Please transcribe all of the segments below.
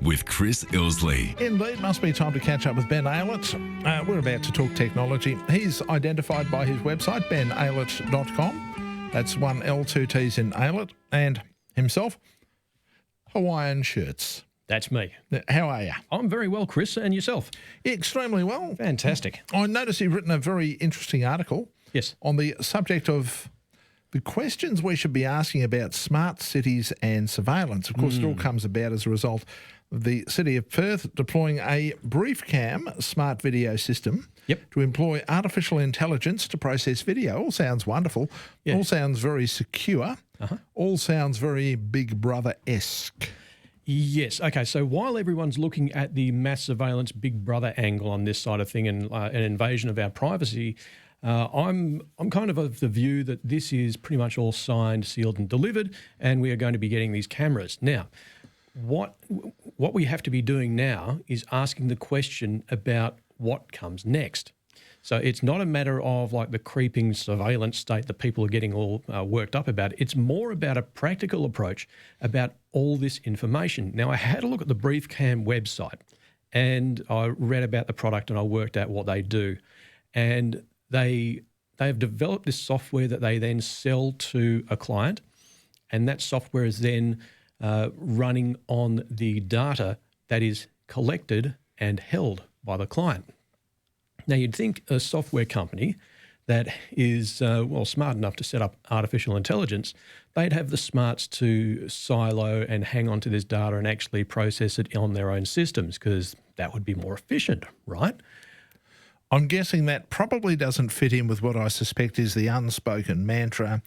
with Chris Ilsley. Indeed, must be time to catch up with Ben Aylett. We're about to talk technology. He's identified by his website, benaylett.com. That's one L, two T's in Aylett. And himself, Hawaiian shirts. That's me. How are you? I'm very well, Chris, and yourself? Extremely well. Fantastic. I noticed you've written a very interesting article. Yes. On the subject of the questions we should be asking about smart cities and surveillance. Of course, it all comes about as a result of the City of Perth deploying a BriefCam smart video system to employ artificial intelligence to process video. All sounds wonderful. Yeah. All sounds very secure. All sounds very Big Brother-esque. Yes. Okay. So while everyone's looking at the mass surveillance Big Brother angle on this side of thing and an invasion of our privacy, I'm kind of the view that this is pretty much all signed, sealed and delivered, and we are going to be getting these cameras. Now, what we have to be doing now is asking the question about what comes next. So it's not a matter of like the creeping surveillance state that people are getting all worked up about. It's more about a practical approach about all this information. Now, I had a look at the BriefCam website and I read about the product and I worked out what they do. And they have developed this software that they then sell to a client, and that software is then running on the data that is collected and held by the client. Now, you'd think a software company that is, smart enough to set up artificial intelligence, they'd have the smarts to silo and hang on to this data and actually process it on their own systems, because that would be more efficient, right? I'm guessing that probably doesn't fit in with what I suspect is the unspoken mantra,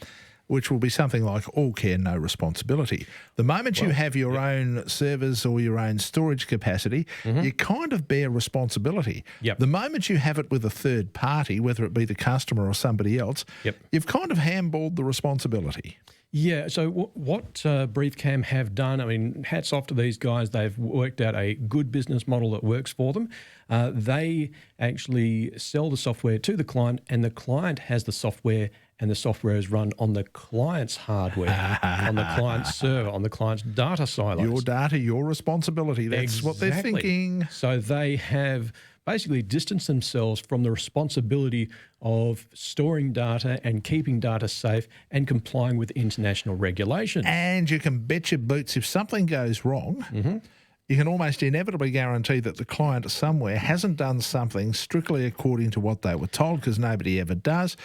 which will be something like all care, no responsibility. The moment you have your own servers or your own storage capacity, you kind of bear responsibility. The moment you have it with a third party, whether it be the customer or somebody else, you've kind of handballed the responsibility. Yeah, so what BriefCam have done, I mean, hats off to these guys. They've worked out a good business model that works for them. They actually sell the software to the client, and the client has the software, and the software is run on the client's hardware, on the client's server, on the client's data silos. Your data, your responsibility. That's what they're thinking. So they have basically distanced themselves from the responsibility of storing data and keeping data safe and complying with international regulations. And you can bet your boots if something goes wrong, you can almost inevitably guarantee that the client somewhere hasn't done something strictly according to what they were told, because nobody ever does.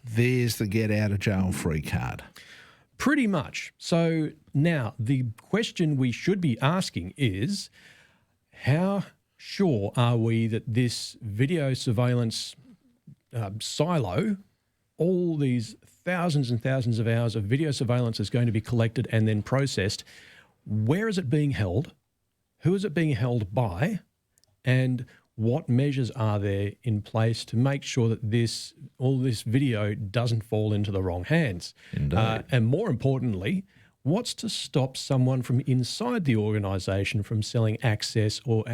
There's the get out of jail free card. Pretty much. So now the question we should be asking is, how sure are we that this video surveillance silo, all these thousands and thousands of hours of video surveillance is going to be collected and then processed? Where is it being held? Who is it being held by? And what measures are there in place to make sure that all this video doesn't fall into the wrong hands? And more importantly, what's to stop someone from inside the organisation from selling access or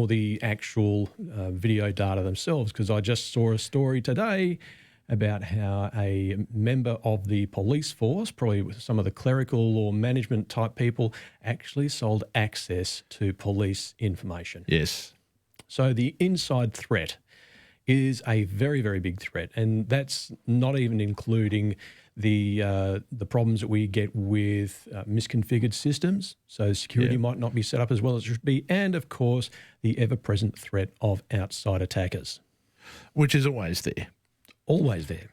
the actual video data themselves? Because I just saw a story today about how a member of the police force, probably with some of the clerical or management type people, actually sold access to police information. Yes. So the inside threat is a very, very big threat, and that's not even including the problems that we get with misconfigured systems. So security might not be set up as well as it should be, and of course the ever-present threat of outside attackers, which is always there. Always there.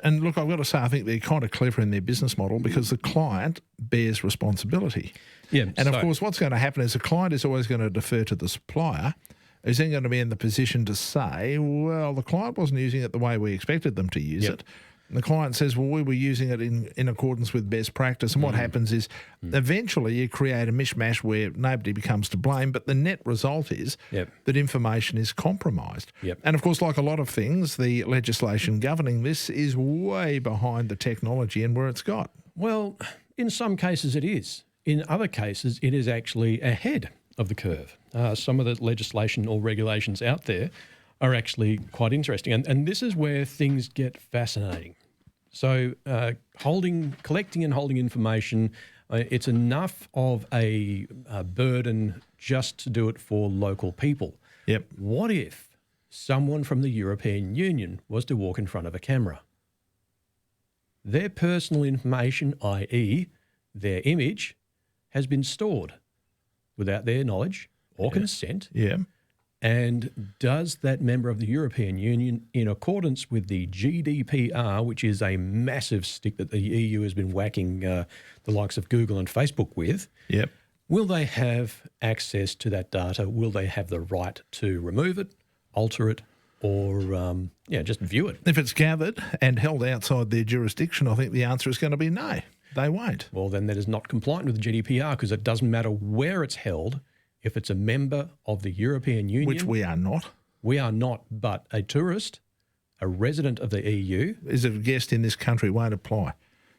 And look, I've got to say, I think they're kind of clever in their business model, because the client bears responsibility. And of course, what's going to happen is the client is always going to defer to the supplier, who's then going to be in the position to say, well, the client wasn't using it the way we expected them to use it. And the client says, well, we were using it in accordance with best practice. And what happens is eventually you create a mishmash where nobody becomes to blame, but the net result is that information is compromised. And of course, like a lot of things, the legislation governing this is way behind the technology and where it's got. Well, in some cases it is. In other cases, it is actually ahead of the curve. Some of the legislation or regulations out there are actually quite interesting. And this is where things get fascinating. So collecting and holding information It's enough of a burden just to do it for local people. Yep. What if someone from the European Union was to walk in front of a camera? Their personal information, i.e. their image, has been stored without their knowledge or consent. Yeah. And does that member of the European Union, in accordance with the GDPR, which is a massive stick that the EU has been whacking the likes of Google and Facebook with, yep, will they have access to that data? Will they have the right to remove it, alter it, or just view it? If it's gathered and held outside their jurisdiction, I think the answer is going to be no, they won't. Well, then that is not compliant with the GDPR, because it doesn't matter where it's held. If it's a member of the European Union... Which we are not. We are not, but a tourist, a resident of the EU... Is a guest in this country, won't apply.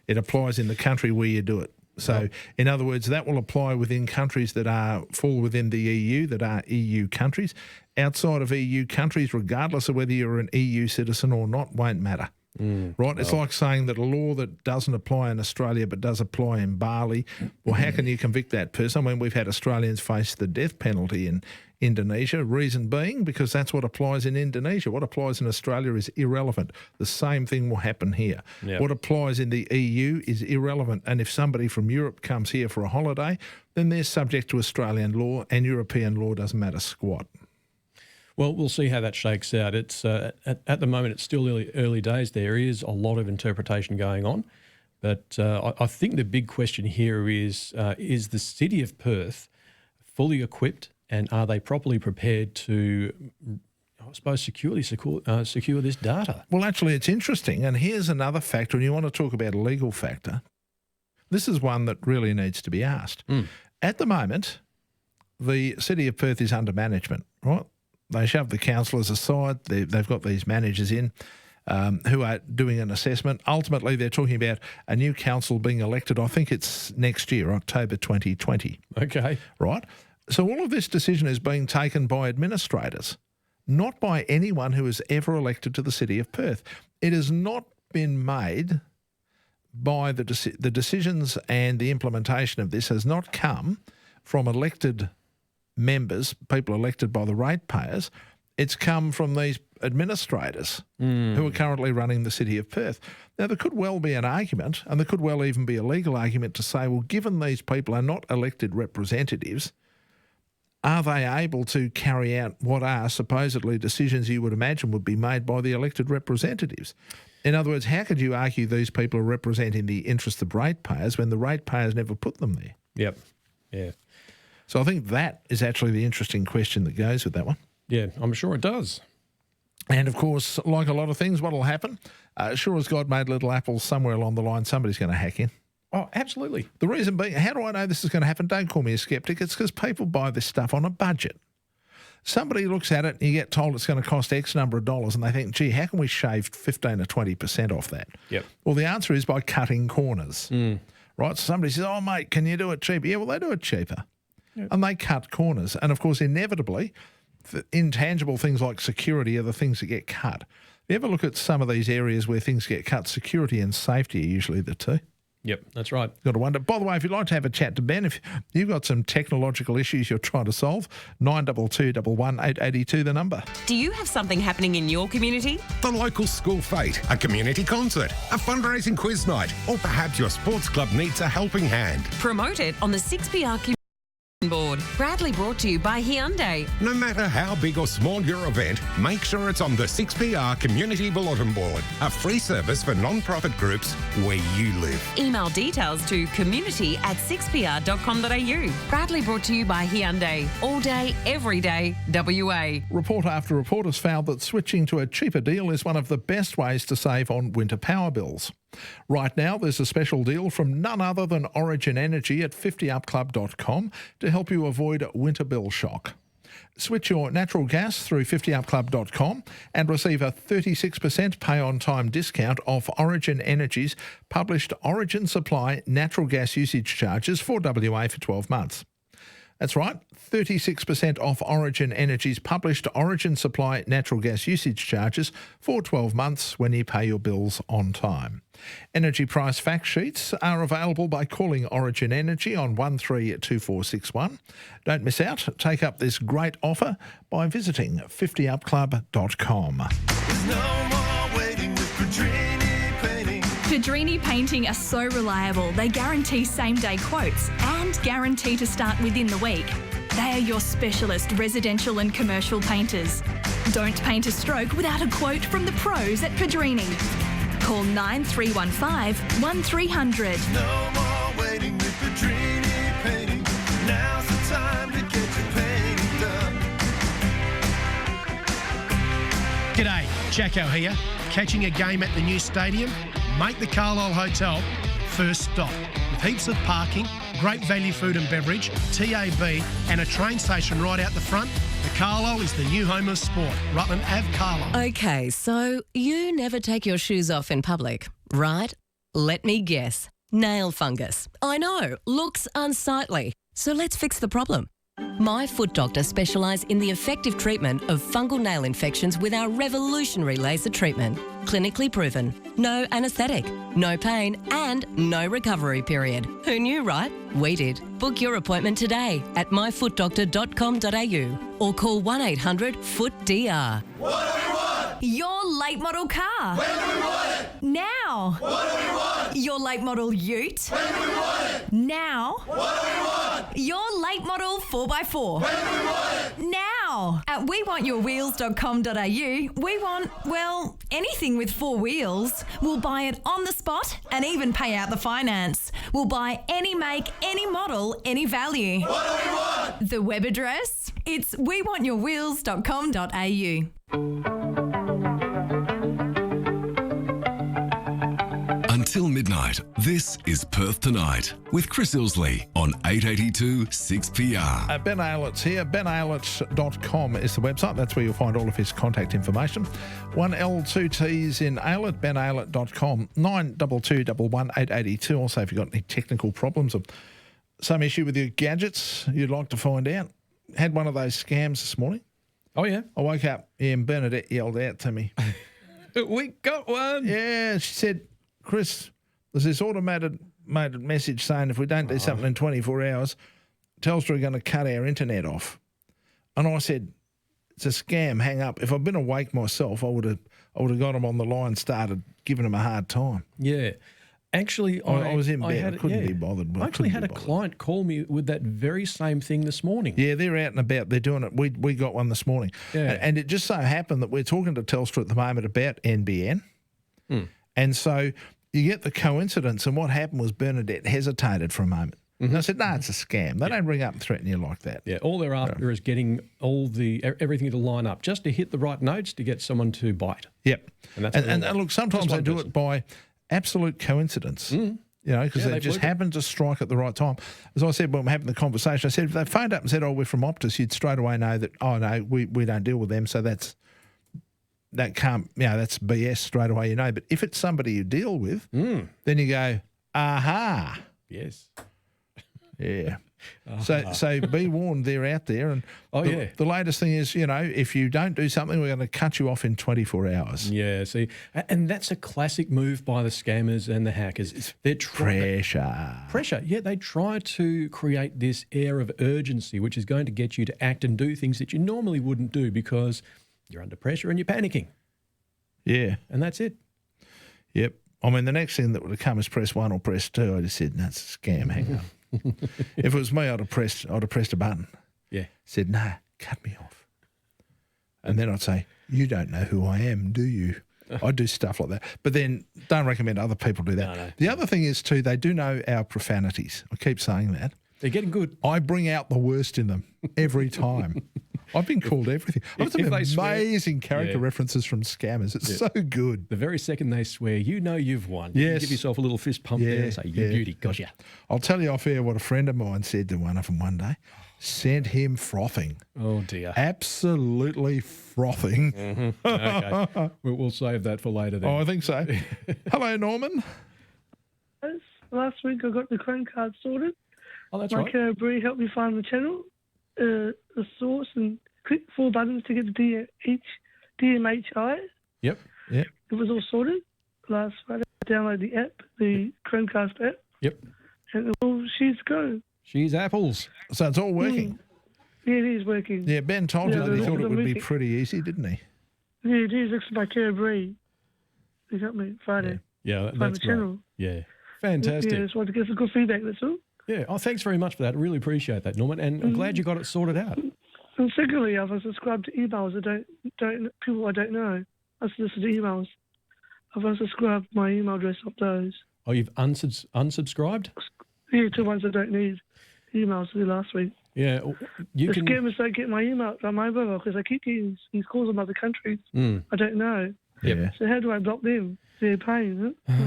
It applies in the country where you do it. So, in other words, that will apply within countries that fall within the EU, that are EU countries. Outside of EU countries, regardless of whether you're an EU citizen or not, won't matter. Right? It's like saying that a law that doesn't apply in Australia but does apply in Bali, well, how can you convict that person? I mean, we've had Australians face the death penalty in Indonesia, reason being because that's what applies in Indonesia. What applies in Australia is irrelevant. The same thing will happen here. Yep. What applies in the EU is irrelevant. And if somebody from Europe comes here for a holiday, then they're subject to Australian law, and European law doesn't matter squat. Well, we'll see how that shakes out. It's at the moment, it's still early days. There is a lot of interpretation going on. But I think the big question here is the City of Perth fully equipped, and are they properly prepared to, I suppose, secure this data? Well, actually, it's interesting. And here's another factor, and you want to talk about a legal factor. This is one that really needs to be asked. At the moment, the City of Perth is under management, right? They shove the councillors aside. They've got these managers in who are doing an assessment. Ultimately, they're talking about a new council being elected. I think it's next year, October 2020. Okay. Right? So all of this decision is being taken by administrators, not by anyone who is ever elected to the City of Perth. It has not been made by the decisions, and the implementation of this has not come from elected members, people elected by the ratepayers. It's come from these administrators who are currently running the City of Perth. Now, there could well be an argument, and there could well even be a legal argument to say, well, given these people are not elected representatives, are they able to carry out what are supposedly decisions you would imagine would be made by the elected representatives? In other words, how could you argue these people are representing the interests of ratepayers when the ratepayers never put them there? Yep. Yeah. So I think that is actually the interesting question that goes with that one. Yeah, I'm sure it does. And, of course, like a lot of things, what will happen? Sure as God made little apples, somewhere along the line somebody's going to hack in. Oh, absolutely. The reason being, how do I know this is going to happen? Don't call me a skeptic. It's because people buy this stuff on a budget. Somebody looks at it and you get told it's going to cost X number of dollars and they think, gee, how can we shave 15 or 20% off that? Yep. Well, the answer is by cutting corners. Right? So somebody says, oh, mate, can you do it cheaper? Yeah, well, they do it cheaper. Yep. And they cut corners. And, of course, inevitably, intangible things like security are the things that get cut. If you ever look at some of these areas where things get cut, security and safety are usually the two. Yep, that's right. Got to wonder. By the way, if you'd like to have a chat to Ben, if you've got some technological issues you're trying to solve, 922 118 882 the number. Do you have something happening in your community? The local school fete, a community concert, a fundraising quiz night, or perhaps your sports club needs a helping hand. Promote it on the 6PR Community Board. Proudly brought to you by Hyundai. No matter how big or small your event, make sure it's on the 6PR Community Bulletin Board, a free service for non-profit groups where you live. Email details to community@6pr.com.au. Proudly brought to you by Hyundai. All day, every day, WA. Report after report has found that switching to a cheaper deal is one of the best ways to save on winter power bills. Right now, there's a special deal from none other than Origin Energy at 50upclub.com to help you avoid winter bill shock. Switch your natural gas through 50upclub.com and receive a 36% pay-on-time discount off Origin Energy's published Origin Supply natural gas usage charges for WA for 12 months. That's right, 36% off Origin Energy's published Origin Supply natural gas usage charges for 12 months when you pay your bills on time. Energy price fact sheets are available by calling Origin Energy on 132461. Don't miss out. Take up this great offer by visiting 50upclub.com. There's no more waiting with Pedrini Painting. Pedrini Painting are so reliable, they guarantee same-day quotes and guarantee to start within the week. They are your specialist residential and commercial painters. Don't paint a stroke without a quote from the pros at Pedrini. Call 9315 1300. No more waiting with Pedrini Painting. Now's the time to get your painting done. G'day, Jacko here. Catching a game at the new stadium? Make the Carlisle Hotel first stop. With heaps of parking, great value food and beverage, TAB and a train station right out the front, the Carlisle is the new home of sport. Rutland Ave Carlisle. Okay, so you never take your shoes off in public, right? Let me guess. Nail fungus. I know, looks unsightly. So let's fix the problem. My Foot Doctor specialise in the effective treatment of fungal nail infections with our revolutionary laser treatment. Clinically proven. No anaesthetic, no pain and no recovery period. Who knew, right? We did. Book your appointment today at myfootdoctor.com.au or call 1-800-FOOT-DR. What do we want? Your late model car. When do we want it? Now. What do we want? Your late model ute. When do we want it? Now. What do we want? Your late model 4x4. When do we want it? Now. At wewantyourwheels.com.au, we want, well, anything with 4 wheels. We'll buy it on the spot and even pay out the finance. We'll buy any make, any model, any value. What do we want? The web address? It's wewantyourwheels.com.au. Until midnight, this is Perth Tonight with Chris Ilsley on 882 6PR. Ben Aylett's here. BenAylett.com is the website. That's where you'll find all of his contact information. 1L, 2 T's in Aylett, BenAylett.com. 92211882. Also, if you've got any technical problems or some issue with your gadgets you'd like to find out. Had one of those scams this morning. Oh, yeah? I woke up and Bernadette yelled out to me. We got one. Yeah, she said, Chris, there's this automated message saying if we don't do something in 24 hours, Telstra are going to cut our internet off. And I said, it's a scam, hang up. If I'd been awake myself, I would have got them on the line, started giving them a hard time. Yeah. Actually, I was in bed. I couldn't be bothered. I actually had a client call me with that very same thing this morning. Yeah, they're out and about. They're doing it. We got one this morning. Yeah. And it just so happened that we're talking to Telstra at the moment about NBN. And so you get the coincidence, and what happened was Bernadette hesitated for a moment. And I said, no, it's a scam. They don't ring up and threaten you like that. Yeah, all they're after is getting everything to line up, just to hit the right notes to get someone to bite. Yep. And look, sometimes they do it by absolute coincidence. You know, because they just happen to strike at the right time. As I said when we were having the conversation, I said if they phoned up and said, oh, we're from Optus, you'd straight away know that, oh, no, we don't deal with them, so that can't, that's BS straight away, you know. But if it's somebody you deal with, then you go, aha. Yes. Yeah. So be warned, they're out there. And the latest thing is, you know, if you don't do something, we're going to cut you off in 24 hours. Yeah, see, and that's a classic move by the scammers and the hackers. They're pressure. Yeah, they try to create this air of urgency, which is going to get you to act and do things that you normally wouldn't do because you're under pressure and you're panicking. Yeah. And that's it. Yep. I mean, the next thing that would have come is press 1 or press 2. I just said, no, it's a scam, hang up. If it was me, I'd have pressed a button. Yeah. Said, no, cut me off. And then I'd say, you don't know who I am, do you? I'd do stuff like that. But then don't recommend other people do that. No. The other thing is, too, they do know our profanities. I keep saying that. They're getting good. I bring out the worst in them every time. I've been called everything. I've some amazing character references from scammers. It's so good. The very second they swear, you know you've won. Yes. You give yourself a little fist pump there and say, you beauty, got ya. I'll tell you off air what a friend of mine said to one of them one day. Sent him frothing. Oh, dear. Absolutely frothing. Okay. We'll save that for later then. Oh, I think so. Hello, Norman. Last week I got the Chrome card sorted. Oh, that's Mike right. Bree helped me find the channel, the source, and click 4 buttons to get the DMHI. Yep. Yep. It was all sorted last Friday. I downloaded the app, the Chromecast app. Yep. And she's go. She's apples. So it's all working. Yeah, it is working. Yeah, Ben told you that he thought it would be moving. pretty easy, didn't he? Yeah, it is. Looks like Bree. He helped me Friday. Yeah, Find that's the channel. great. Yeah. Fantastic. Yeah, just wanted to get some good feedback, that's all. Yeah. Oh, thanks very much for that. I really appreciate that, Norman. And I'm glad you got it sorted out. And secondly, I've unsubscribed to emails that don't people I don't know. I listen to emails. I've unsubscribed my email address off those. Oh, you've unsubscribed? Yeah, to ones I don't need. Emails to last week. Yeah. You The can. scammers don't get my email on my mobile because I keep getting these calls from other countries. I don't know. Yeah. So how do I block them? They're paying, huh?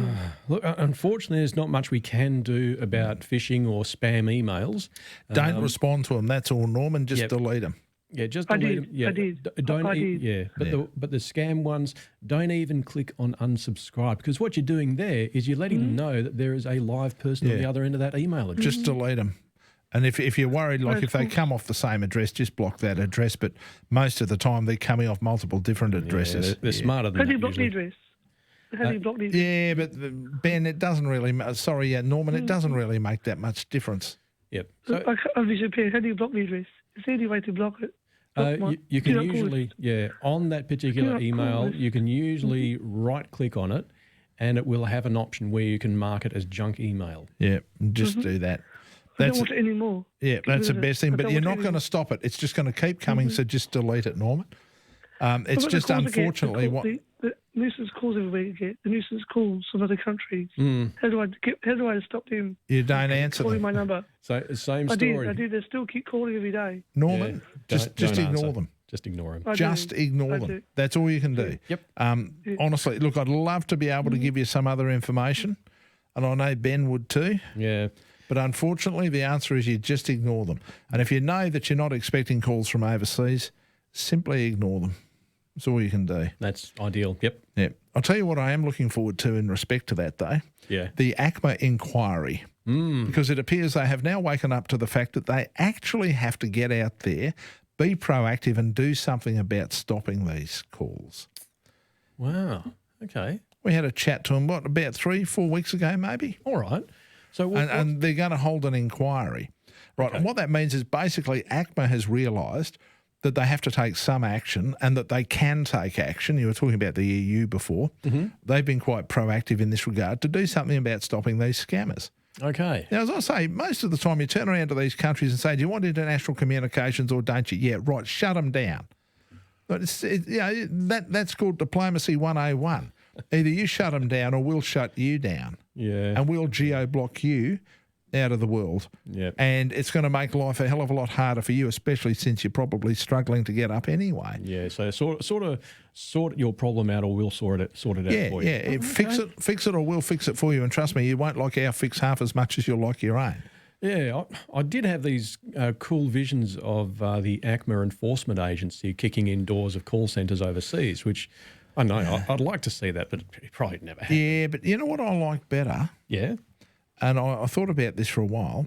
Look, unfortunately, there's not much we can do about phishing or spam emails. Don't respond to them. That's all, Norman. Just delete them. Yeah, just I delete did. them. Yeah, I did. Don't. I did. Yeah, but the scam ones, don't even click on unsubscribe, because what you're doing there is you're letting them know that there is a live person on the other end of that email address. Just delete them. And if you're worried, like if they come off the same address, just block that address. But most of the time, they're coming off multiple different addresses. They're smarter than How do that. you block the Usually. address? How do you block the address? Yeah, but Ben, it doesn't really. Norman, it doesn't really make that much difference. Yep. How do you block the address? Is there any way to block it? You can usually, on that particular email, you can usually right-click on it, and it will have an option where you can mark it as junk email. Yeah, just do that. I don't want it anymore. Yeah, that's the best thing. But you're not going to stop it. It's just going to keep coming. So just delete it, Norman. It's just unfortunately what the nuisance calls every week. The nuisance calls from other countries. How do I stop them? You don't answer calling them. my number. So same story. I did. They still keep calling every day. Norman, just don't ignore answer. them. Just ignore them. Just ignore them. That's all you can do. Yep. Honestly, look, I'd love to be able to give you some other information, and I know Ben would too. Yeah. But unfortunately, the answer is you just ignore them. And if you know that you're not expecting calls from overseas, simply ignore them. That's all you can do. That's ideal. Yep. Yeah. I'll tell you what I am looking forward to in respect to that, though. Yeah. The ACMA inquiry. Because it appears they have now woken up to the fact that they actually have to get out there, be proactive and do something about stopping these calls. Wow. Okay. We had a chat to them, about 3-4 weeks ago, maybe? All right. So and they're going to hold an inquiry. Right. And what that means is basically ACMA has realised that they have to take some action and that they can take action. You were talking about the EU before. They've been quite proactive in this regard to do something about stopping these scammers. Okay. Now, as I say, most of the time you turn around to these countries and say, do you want international communications or don't you? Yeah, right, shut them down. But that's called diplomacy 101. Either you shut them down or we'll shut you down. Yeah. And we'll geo-block you out of the world. Yep. And it's going to make life a hell of a lot harder for you, especially since you're probably struggling to get up anyway. Yeah, so sort your problem out, or we'll sort it out for you. Yeah, fix it or we'll fix it for you. And trust me, you won't like our fix half as much as you'll like your own. Yeah, I did have these cool visions of the ACMA Enforcement Agency kicking in doors of call centres overseas, which I know I'd like to see that, but it probably never happened. Yeah, but you know what I like better? Yeah. And I thought about this for a while.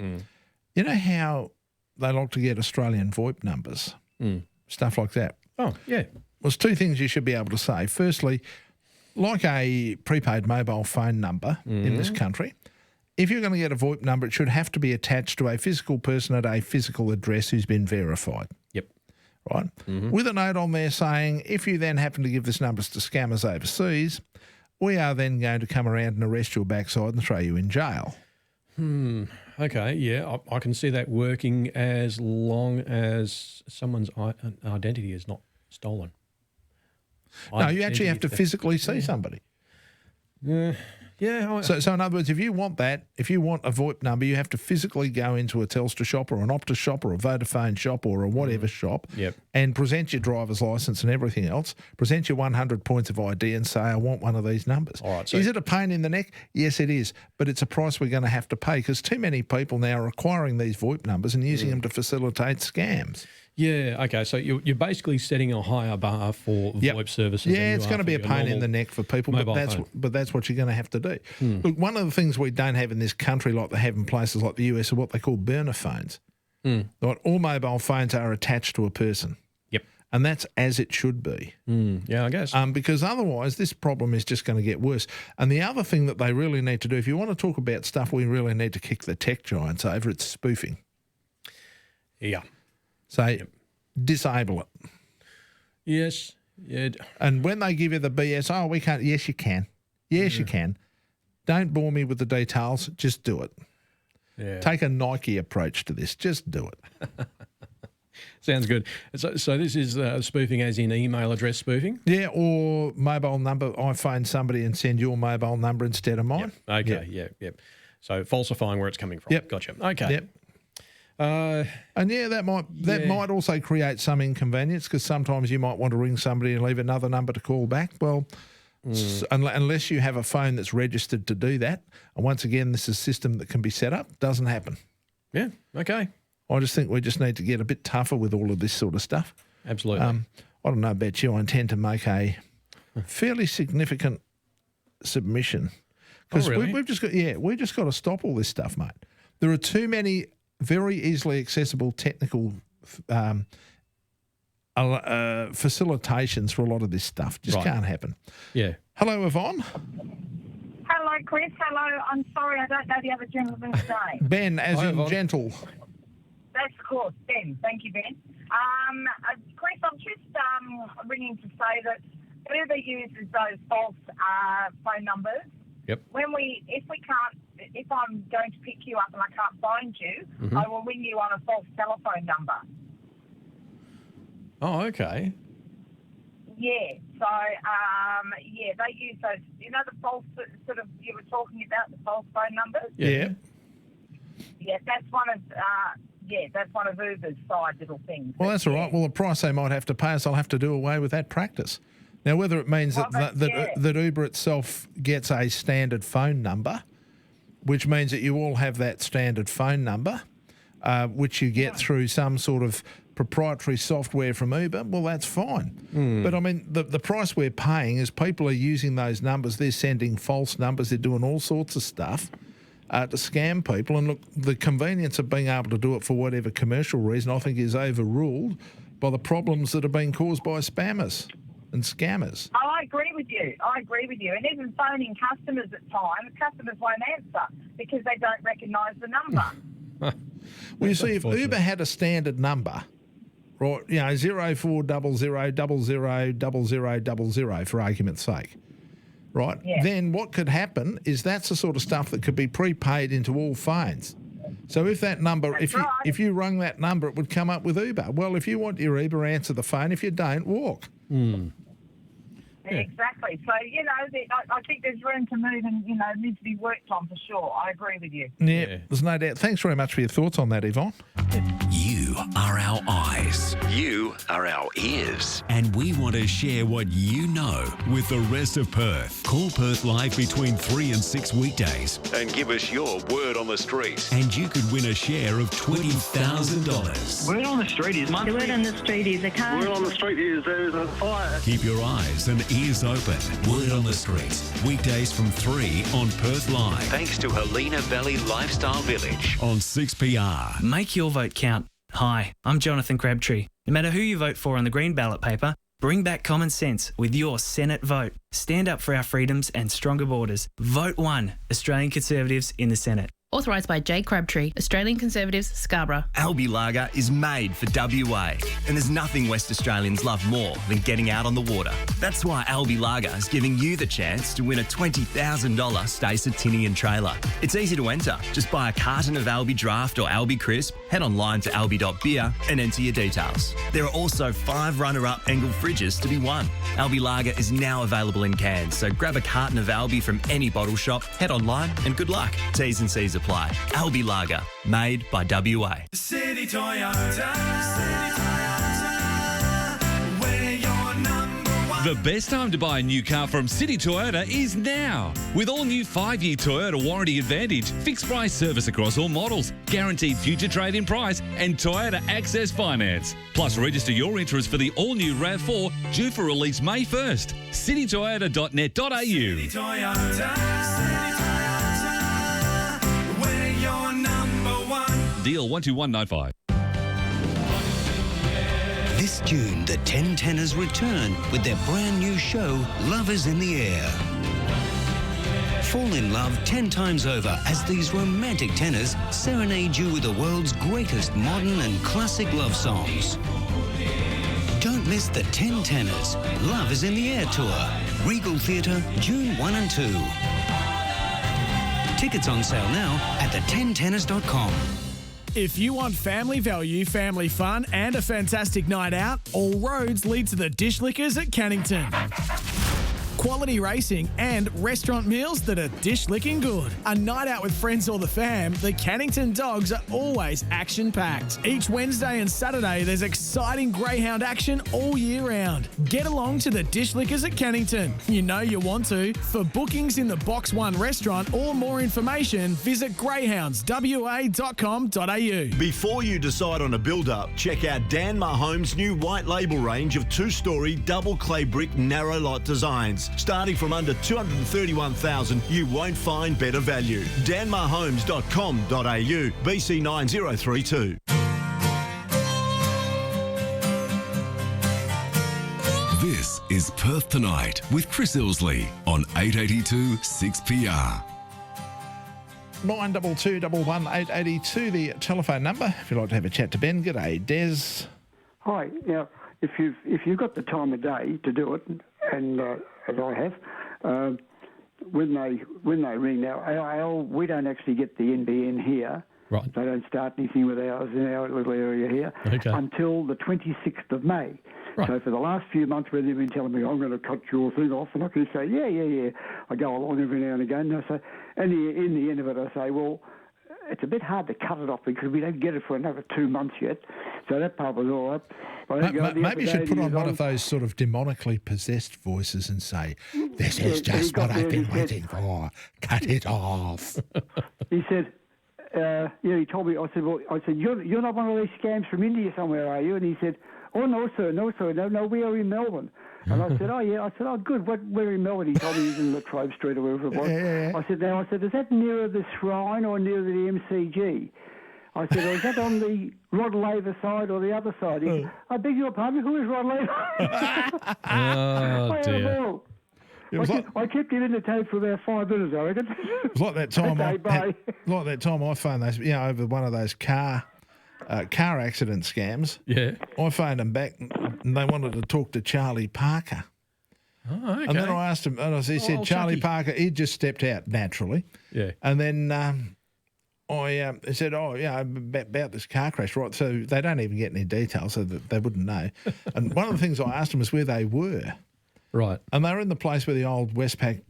You know how they like to get Australian VoIP numbers, stuff like that? Oh, yeah. Well, there's two things you should be able to say. Firstly, like a prepaid mobile phone number in this country, if you're going to get a VoIP number, it should have to be attached to a physical person at a physical address who's been verified. Yep. Right? With a note on there saying, if you then happen to give this numbers to scammers overseas, we are then going to come around and arrest your backside and throw you in jail. Okay, yeah, I can see that working as long as someone's identity is not stolen. No, you actually have to physically see somebody. Yeah. So in other words, if you want a VoIP number, you have to physically go into a Telstra shop or an Optus shop or a Vodafone shop or a whatever shop and present your driver's licence and everything else, present your 100 points of ID and say, I want one of these numbers. All right, so is it a pain in the neck? Yes, it is. But it's a price we're going to have to pay because too many people now are acquiring these VoIP numbers and using them to facilitate scams. Yeah, okay. So you're basically setting a higher bar for VoIP services. Yeah, it's going to be a pain in the neck for people, but that's what you're going to have to do. Look, one of the things we don't have in this country like they have in places like the US are what they call burner phones. Right? All mobile phones are attached to a person. Yep. And that's as it should be. Yeah, I guess. Because otherwise this problem is just going to get worse. And the other thing that they really need to do, if you want to talk about stuff we really need to kick the tech giants over, it's spoofing. Yeah. So disable it. Yes. Yeah. And when they give you the BS, we can't. Yes, you can. Yes, you can. Don't bore me with the details. Just do it. Yeah. Take a Nike approach to this. Just do it. Sounds good. So this is spoofing as in email address spoofing? Yeah, or mobile number. I phone somebody and send your mobile number instead of mine. Yep. Okay, yep. So falsifying where it's coming from. Yep. Gotcha. Okay. Yep. And that might also create some inconvenience because sometimes you might want to ring somebody and leave another number to call back. Well, unless you have a phone that's registered to do that, and once again, this is a system that can be set up, doesn't happen. Yeah, okay. I just think we just need to get a bit tougher with all of this sort of stuff. Absolutely. I don't know about you. I intend to make a fairly significant submission because we've just got to stop all this stuff, mate. There are too many very easily accessible technical facilitations for a lot of this stuff. Just can't happen. Yeah. Hello, Yvonne. Hello, Chris. Hello. I'm sorry, I don't know the other gentleman's name. Ben, as in gentle. That's of course, Ben. Thank you, Ben. Chris, I'm just ringing to say that whoever uses those false phone numbers, yep. If I'm going to pick you up and I can't find you, I will ring you on a false telephone number. Oh, okay. Yeah. So, they use those, the false sort of, you were talking about the false phone numbers? Yeah. Yeah, that's one of Uber's side little things. Well, that's all right. Well, the price they might have to pay us, I'll have to do away with that practice. Now, whether it means that Uber itself gets a standard phone number, which means that you all have that standard phone number, which you get through some sort of proprietary software from Uber, well, that's fine. But, I mean, the price we're paying is people are using those numbers. They're sending false numbers. They're doing all sorts of stuff to scam people. And, look, the convenience of being able to do it for whatever commercial reason I think is overruled by the problems that are being caused by spammers and scammers. Oh, I agree with you. And even phoning customers at times, customers won't answer because they don't recognise the number. Well, you see, if Uber had a standard number, right, 0400000000 for argument's sake, right? Yeah. Then what could happen is that's the sort of stuff that could be prepaid into all phones. So if that number, if you rung that number, it would come up with Uber. Well, if you want your Uber, answer the phone. If you don't, walk. Yeah. Exactly. So, I think there's room to move and, needs to be worked on for sure. I agree with you. Yeah, there's no doubt. Thanks very much for your thoughts on that, Yvonne. You are our eyes. You are our ears. And we want to share what you know with the rest of Perth. Call Perth Live between 3 and 6 weekdays and give us your word on the street. And you could win a share of $20,000. Word on the street is monthly. The word on the street is a car. Word on the street is there's a fire. Keep your eyes and ears open. Word on the street. Weekdays from 3 on Perth Live. Thanks to Helena Valley Lifestyle Village on 6PR. Make your vote count. Hi, I'm Jonathan Crabtree. No matter who you vote for on the green ballot paper, bring back common sense with your Senate vote. Stand up for our freedoms and stronger borders. Vote 1, Australian Conservatives in the Senate. Authorised by J. Crabtree, Australian Conservatives, Scarborough. Albi Lager is made for WA, and there's nothing West Australians love more than getting out on the water. That's why Albi Lager is giving you the chance to win a $20,000 Stay Satinian trailer. It's easy to enter. Just buy a carton of Albi Draft or Albi Crisp, head online to albi.beer and enter your details. There are also 5 runner-up Engel fridges to be won. Albi Lager is now available in cans, so grab a carton of Albi from any bottle shop, head online, and good luck. T's and C's apply. Albi Lager, made by WA. City Toyota, we're your number one The best time to buy a new car from City Toyota is now. With all new 5-year Toyota Warranty Advantage, fixed price service across all models, guaranteed future trade-in price and Toyota Access Finance. Plus register your interest for the all-new RAV4 due for release May 1st. citytoyota.net.au. City Toyota, we're your number one. Deal 12195. This June, the 10 Tenors return with their brand new show, Love is in the Air. Fall in love 10 times over as these romantic tenors serenade you with the world's greatest modern and classic love songs. Don't miss the 10 Tenors, Love is in the Air tour. Regal Theatre, June 1 and 2. Tickets on sale now at the10tenors.com. If you want family value, family fun, and a fantastic night out, all roads lead to the Dish Lickers at Cannington. Quality racing and restaurant meals that are dish-licking good. A night out with friends or the fam, the Cannington Dogs are always action-packed. Each Wednesday and Saturday, there's exciting greyhound action all year round. Get along to the Dish Lickers at Cannington. You know you want to. For bookings in the Box 1 restaurant or more information, visit greyhoundswa.com.au. Before you decide on a build-up, check out Dan Mahomes' new white label range of 2-storey double clay brick narrow lot designs. Starting from under $231,000, you won't find better value. danmahomes.com.au, BC 9032. This is Perth Tonight with Chris Ilsley on 882 6PR. 922 the telephone number if you'd like to have a chat to Ben. G'day, Des. Hi. Now, if you've got the time of day to do it, and as I have, when they ring now, we don't actually get the NBN here. Right. They don't start anything with ours in our little area here until the 26th of May. Right. So for the last few months where they've been telling me, I'm going to cut your thing off, and I can say, yeah. I go along every now and again. And I say, and in the end of it, I say, well, it's a bit hard to cut it off because we don't get it for another 2 months yet. So that part was all right. Maybe you should put on one of those sort of demonically possessed voices and say, this is just what I've been waiting for. Cut it off. He said, he told me, I said, you're not one of these scams from India somewhere, are you? And he said, oh, no, sir, no, we are in Melbourne. And I said, oh, yeah. I said, oh, good. We're in Melbourne. He told me he's in Latrobe Street or wherever it was. Yeah. I said, is that nearer the Shrine or nearer the MCG? I said, is that on the Rod Laver side or the other side? He said, I beg your pardon, who is Rod Laver? Oh, dear. I kept him entertained for about 5 minutes, I reckon. It was like that time I phoned those, over one of those car accident scams. Yeah. I phoned them back and they wanted to talk to Charlie Parker. Oh, okay. And then I asked him, and he said Charlie Parker, he just stepped out naturally. Yeah. And then I said, about this car crash, right? So they don't even get any details, so that they wouldn't know. And one of the things I asked them was where they were. Right. And they were in the place where the old Westpac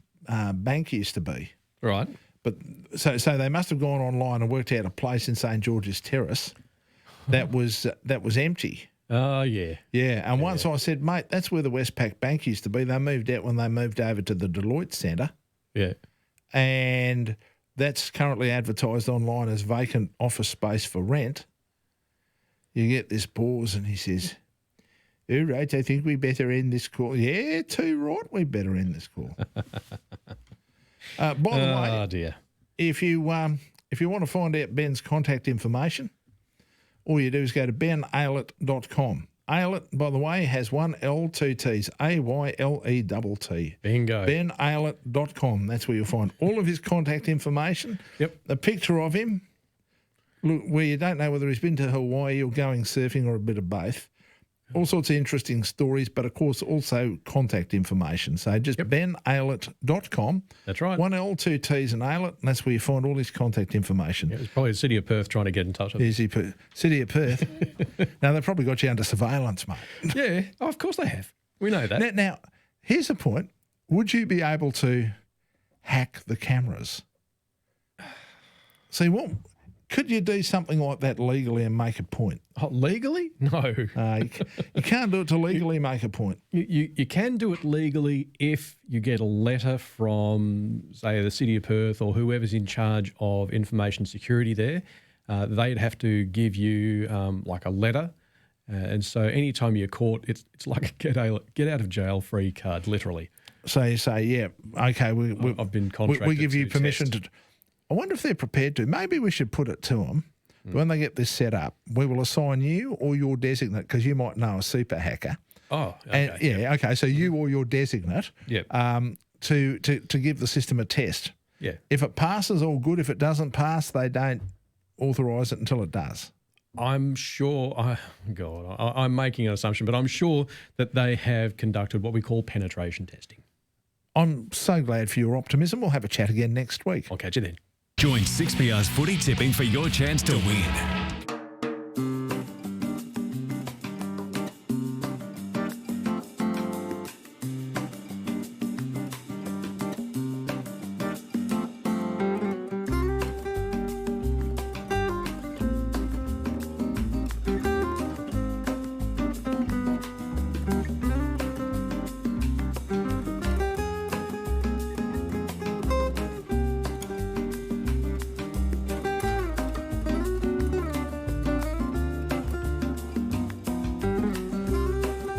bank used to be. Right. But so they must have gone online and worked out a place in St George's Terrace that was empty. Oh, yeah. Yeah, and once I said, mate, that's where the Westpac bank used to be. They moved out when they moved over to the Deloitte Centre. Yeah. And that's currently advertised online as vacant office space for rent. You get this pause and he says, all right, I think we better end this call. Yeah, too right, we better end this call. By the way, dear. If you want to find out Ben's contact information, all you do is go to benaylett.com. Aylett, by the way, has one L, two T's, AYLETT. Bingo. benaylett.com. That's where you'll find all of his contact information. Yep. A picture of him, look, where you don't know whether he's been to Hawaii or going surfing or a bit of both. All sorts of interesting stories, but of course also contact information. So just benaylett.com. That's right. One L, two T's and Aylett, and that's where you find all his contact information. Yeah, it was probably the City of Perth trying to get in touch with him. City of Perth. Now, they've probably got you under surveillance, mate. Yeah, of course they have. We know that. Now, here's the point. Would you be able to hack the cameras? See, Could you do something like that legally and make a point? Oh, legally? No. You can't do it to legally make a point. You can do it legally if you get a letter from, say, the City of Perth or whoever's in charge of information security there. They'd have to give you like a letter. And so anytime you're caught, it's like a get out of jail free card, literally. So you say, yeah, okay, I've been contracted we give you to permission test. to. I wonder if they're prepared to. Maybe we should put it to them. When they get this set up, we will assign you or your designate, because you might know a super hacker. Oh, okay. Okay. So you or your designate to give the system a test. Yeah. If it passes, all good. If it doesn't pass, they don't authorise it until it does. I'm sure, I'm making an assumption, but I'm sure that they have conducted what we call penetration testing. I'm so glad for your optimism. We'll have a chat again next week. I'll catch you then. Join 6PR's footy tipping for your chance to win.